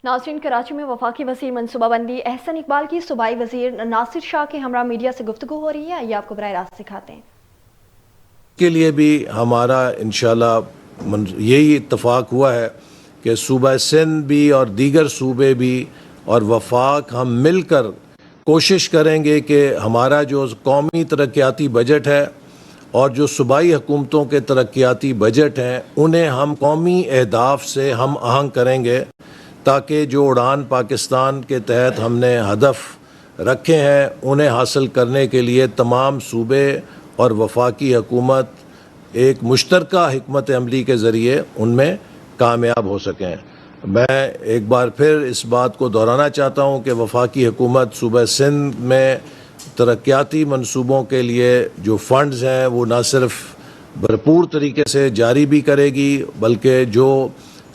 नाज़रीन, कराची में वफाकी वज़ीर मनसूबा बंदी एहसन इकबाल की सूबाई वज़ीर नासिर शाह के हमरा मीडिया से गुफ्तगू हो रही है। ये आपको बराह रास्त दिखाते हैं। के लिए भी हमारा इंशाल्लाह यही इत्तफाक हुआ है कि सूबा सिंध भी और दीगर सूबे भी और वफाक हम मिलकर कोशिश करेंगे कि हमारा जो कौमी तरक्याती बजट है और जो सूबाई हुकूमतों के तरक्याती बजट हैं उन्हें हम कौमी अहदाफ से हम आहंग करेंगे, ताकि जो उड़ान पाकिस्तान के तहत हमने हदफ रखे हैं उन्हें हासिल करने के लिए तमाम सूबे और वफाकी हुकूमत एक मुश्तरका हिकमत अमली के ज़रिए उनमें कामयाब हो सकें। मैं एक बार फिर इस बात को दोहराना चाहता हूँ कि वफाकी हुकूमत सूबा सिंध में तरक्याती मंसूबों के लिए जो फ़ंड्स हैं वो न सिर्फ भरपूर तरीके से जारी भी करेगी, बल्कि जो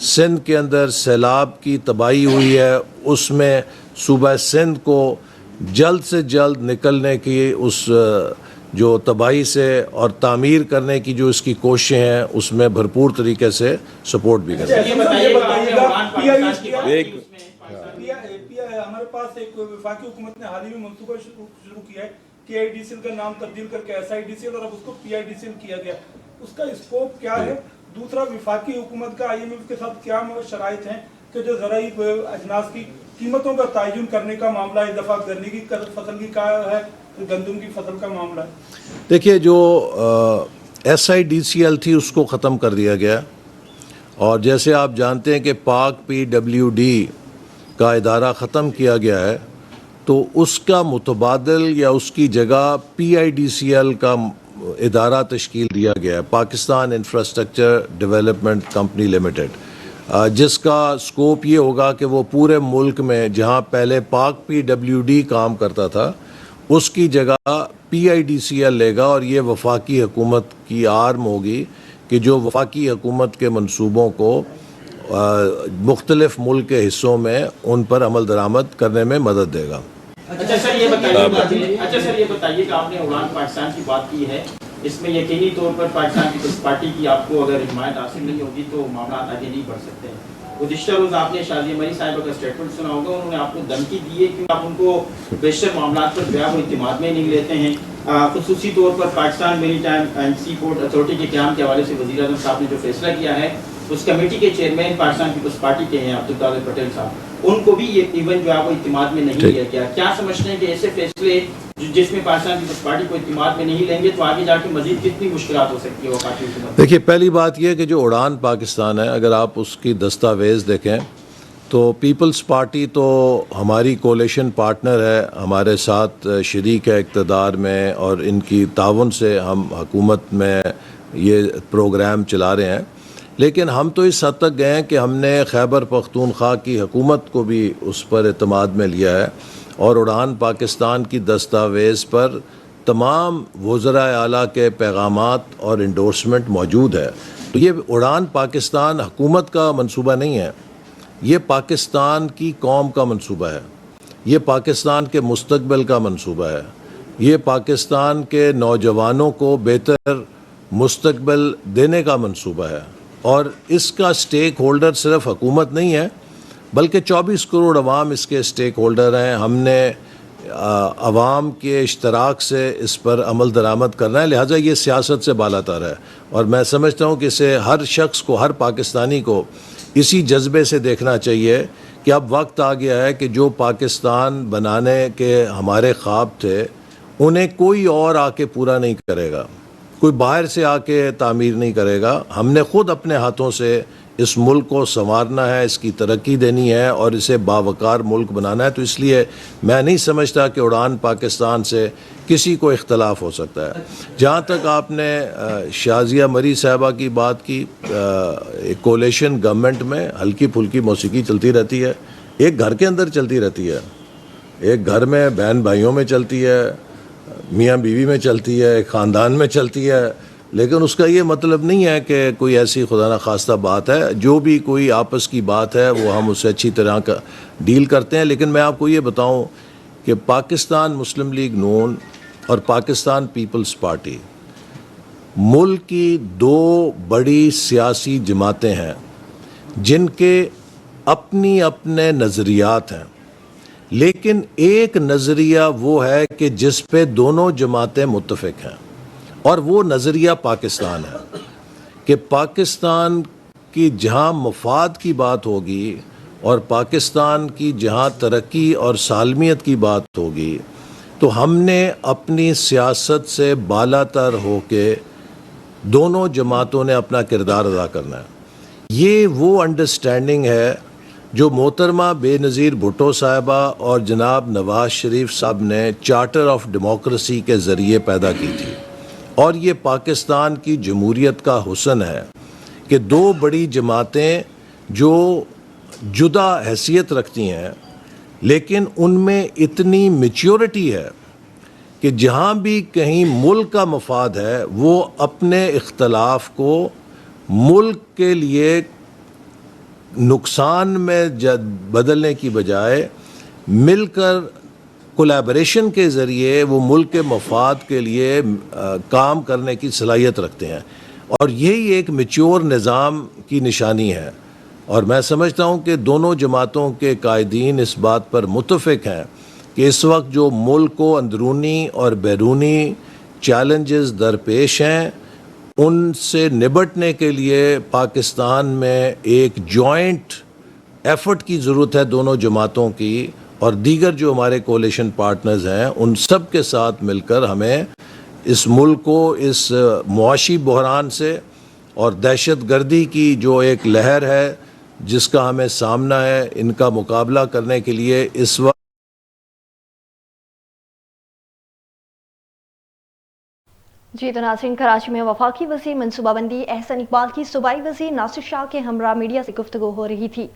सिंध के अंदर सैलाब की तबाही हुई है उसमें सूबा सिंध को जल्द से जल्द निकलने की उस जो तबाही से और तामीर करने की जो इसकी कोशिशें हैं उसमें भरपूर तरीके से सपोर्ट भी करें। हमारे पास एक वफाकी हुकूमत ने हाल ही में मंसूबा शुरू किया है PIDCL का नाम तब्दील करके SIDCL और अब उसको PIDCL किया गया, उसका स्कोप क्या है? दूसरा, वफाकी हुकूमत का IMF के साथ क्या शराइत हैं कि जो ज़राई अजनास की कीमतों का तयन करने का मामला है, दफ़ा गन्ने की फसल की क्या है, गंदम की फसल का मामला है? देखिए, जो SIDCL थी उसको ख़त्म कर दिया गया और जैसे आप जानते हैं कि पाक PWD का इदारा ख़त्म किया गया है, तो उसका मुतबादिल या उसकी जगह PIDCL का इदारा तश्कील दिया गया है, Pakistan infrastructure development company limited, जिसका स्कोप ये होगा कि वो पूरे मुल्क में जहाँ पहले पाक PWD काम करता था उसकी जगह PIDCL लेगा और ये वफाकी हुकूमत की आर्म होगी कि जो वफाकी हुकूमत के मंसूबों को मुख्तलिफ मुल्क के हिस्सों में उन पर अमल दरामद करने में मदद देगा। अच्छा सर ये बताइए कि आपने उड़ान पाकिस्तान की बात की है, इसमें यकीनी तौर पर पाकिस्तान की पार्टी की आपको अगर हिमायत हासिल नहीं होगी तो मामला आगे नहीं बढ़ सकते हैं। गुज़िश्ता रोज़ आपने शाज़िया मरी साहिबा का स्टेटमेंट सुना होगा, उन्होंने आपको धमकी दी है कि आप उनको बेशतर मामला पर जो है वो इत्मीनान में नहीं लेते हैं। ख़ुसूसी तौर पर Pakistan maritime and sea port authority के क़याम के हवाले से वज़ीर आज़म साहब ने जो फैसला किया है उस कमेटी के चेयरमैन पाकिस्तान पीपल्स पार्टी के हैं अब्दुल कादिर पटेल साहब, उनको भी ये इवन जो है वो इत्मीनान में नहीं लिया गया। क्या समझते हैं कि ऐसे फैसले जिसमें पाकिस्तान पीपल्स पार्टी को इत्मीनान में नहीं लेंगे तो आगे जाके मजीद कितनी मुश्किलात हो सकती है वफाकी हुकूमत? देखिए, पहली बात यह कि जो उड़ान पाकिस्तान है, अगर आप उसकी दस्तावेज़ देखें तो पीपल्स पार्टी तो हमारी कोलिशन पार्टनर है, हमारे साथ शरीक है इक़्तिदार में और इनकी ताउन से हम हुकूमत में ये प्रोग्राम चला रहे हैं। लेकिन हम तो इस हद तक गए हैं कि हमने खैबर पख्तूनख्वा की हुकूमत को भी उस पर एतमाद में लिया है और उड़ान पाकिस्तान की दस्तावेज़ पर तमाम वज़राए आला के पैगामात और इंडोर्समेंट मौजूद है। तो ये उड़ान पाकिस्तान हुकूमत का मंसूबा नहीं है, ये पाकिस्तान की कौम का मंसूबा है, ये पाकिस्तान के मुस्तक़बिल का मंसूबा है, ये पाकिस्तान के नौजवानों को बेहतर मुस्तक़बिल देने का मंसूबा है। और इसका स्टेक होल्डर सिर्फ हुकूमत नहीं है बल्कि 24 करोड़ अवाम इसके स्टेक होल्डर हैं। हमने अवाम के इश्तराक से इस पर अमल दरामद करना है, लिहाजा ये सियासत से बालातर है और मैं समझता हूँ कि इसे हर शख्स को, हर पाकिस्तानी को इसी जज्बे से देखना चाहिए कि अब वक्त आ गया है कि जो पाकिस्तान बनाने के हमारे ख्वाब थे उन्हें कोई और आके पूरा नहीं करेगा, कोई बाहर से आके तामीर नहीं करेगा। हमने ख़ुद अपने हाथों से इस मुल्क को संवारना है, इसकी तरक्की देनी है और इसे बावकार मुल्क बनाना है। तो इसलिए मैं नहीं समझता कि उड़ान पाकिस्तान से किसी को इख्तलाफ हो सकता है। जहाँ तक आपने शाज़िया मरी साहिबा की बात की, एक कोलिशन गवर्नमेंट में हल्की फुल्की मौसीकी चलती रहती है, एक घर के अंदर चलती रहती है, एक घर में बहन भाइयों में चलती है, मियाँ बीवी में चलती है, एक ख़ानदान में चलती है, लेकिन उसका ये मतलब नहीं है कि कोई ऐसी खुदा न खास्ता बात है। जो भी कोई आपस की बात है वो हम उससे अच्छी तरह का डील करते हैं। लेकिन मैं आपको ये बताऊं कि पाकिस्तान मुस्लिम लीग नून और पाकिस्तान पीपल्स पार्टी मुल्क की दो बड़ी सियासी जमातें हैं जिनके اپنی اپنے نظریات ہیں، لیکن ایک نظریہ وہ ہے کہ جس پہ دونوں جماعتیں متفق ہیں، اور وہ نظریہ پاکستان ہے کہ پاکستان کی جہاں مفاد کی بات ہوگی اور پاکستان کی جہاں ترقی اور سالمیت کی بات ہوگی تو ہم نے اپنی سیاست سے بالا تر ہو کے دونوں جماعتوں نے اپنا کردار ادا کرنا ہے۔ یہ وہ انڈرسٹینڈنگ ہے جو محترمہ بے نظیر بھٹو صاحبہ اور جناب نواز شریف صاحب نے چارٹر آف ڈیموکریسی کے ذریعے پیدا کی تھی، اور یہ پاکستان کی جمہوریت کا حسن ہے کہ دو بڑی جماعتیں جو جدا حیثیت رکھتی ہیں لیکن ان میں اتنی میچیورٹی ہے کہ جہاں بھی کہیں ملک کا مفاد ہے وہ اپنے اختلاف کو ملک کے لیے نقصان میں بدلنے کی بجائے مل کر کولیبریشن کے ذریعے وہ ملک کے مفاد کے لیے کام کرنے کی صلاحیت رکھتے ہیں، اور یہی ایک میچور نظام کی نشانی ہے۔ اور میں سمجھتا ہوں کہ دونوں جماعتوں کے قائدین اس بات پر متفق ہیں کہ اس وقت جو ملک کو اندرونی اور بیرونی چیلنجز درپیش ہیں ان سے نبٹنے کے لیے پاکستان میں ایک جوائنٹ ایفرٹ کی ضرورت ہے دونوں جماعتوں کی، اور دیگر جو ہمارے کولیشن پارٹنرز ہیں ان سب کے ساتھ مل کر ہمیں اس ملک کو اس معاشی بحران سے اور دہشت گردی کی جو ایک لہر ہے جس کا ہمیں سامنا ہے، ان کا مقابلہ کرنے کے لیے اس وقت جی تو ناظرین، کراچی میں وفاقی وزیر منصوبہ بندی احسن اقبال کی صوبائی وزیر ناصر شاہ کے ہمراہ میڈیا سے گفتگو ہو رہی تھی۔